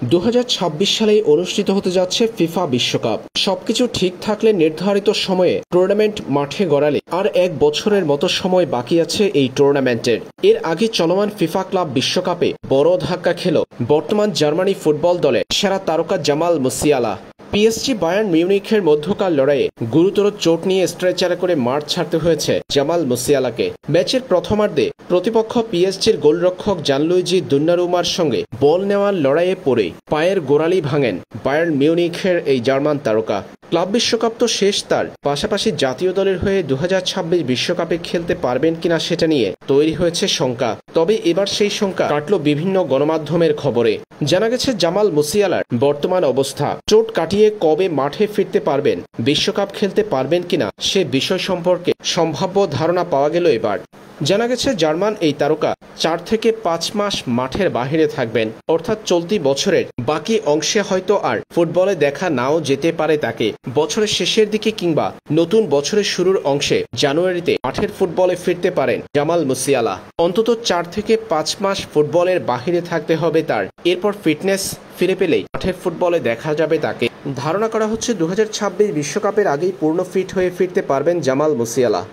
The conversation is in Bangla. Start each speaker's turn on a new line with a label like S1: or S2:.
S1: 2026 সালেই অনুষ্ঠিত হতে যাচ্ছে ফিফা বিশ্বকাপ। সবকিছু ঠিক থাকলে নির্ধারিত সময়ে টুর্নামেন্ট মাঠে গড়ালে আর এক বছরের মতো সময় বাকি আছে এই টুর্নামেন্টের। এর আগে চলমান ফিফা ক্লাব বিশ্বকাপে বড় ধাক্কা খেল বর্তমান জার্মানি ফুটবল দলের সেরা তারকা জামাল মুসিয়ালা। পিএসজি বায়ার্ন মিউনিখের মধ্যকার লড়াইয়ে গুরুতর চোট নিয়ে স্ট্রেচারে করে মাঠ ছাড়তে হয়েছে জামাল মুসিয়ালাকে। ম্যাচের প্রথমার্ধে প্রতিপক্ষ পিএসজির গোলরক্ষক জানলুইজি দুন্নারুমার সঙ্গে বল নেওয়ার লড়াইয়ে পড়ে পায়ের গোড়ালি ভাঙেন বায়ার্ন মিউনিখের এই জার্মান তারকা। ক্লাব বিশ্বকাপ তো শেষ, তার পাশাপাশি জাতীয় দলের হয়ে 2026 বিশ্বকাপে খেলতে পারবেন কিনা সেটা নিয়ে তৈরি হয়েছে শঙ্কা। তবে এবার সেই শঙ্কা কাটল বিভিন্ন গণমাধ্যমের খবরে। জানা গেছে জামাল মুসিয়ালার বর্তমান অবস্থা। চোট কাটিয়ে কবে মাঠে ফিরতে পারবেন, বিশ্বকাপ খেলতে পারবেন কিনা সে বিষয় সম্পর্কে সম্ভাব্য ধারণা পাওয়া গেল এবার। জানা গেছে জার্মান এই তারকা 4 থেকে 5 মাস মাঠের বাহিরে থাকবেন, অর্থাৎ চলতি বছরের বাকি অংশে হয়তো আর ফুটবলে দেখা নাও যেতে পারে তাকে। বছরের শেষের দিকে কিংবা নতুন বছরের শুরুর অংশে জানুয়ারিতে মাঠের ফুটবলে ফিরতে পারেন জামাল মুসিয়ালা। অন্তত 4 থেকে 5 মাস ফুটবলের বাহিরে থাকতে হবে তার। এরপর ফিটনেস ফিরে পেলেই মাঠের ফুটবলে দেখা যাবে তাকে। ধারণা করা হচ্ছে 2026 বিশ্বকাপের আগেই পূর্ণ ফিট হয়ে ফিরতে পারবেন জামাল মুসিয়ালা।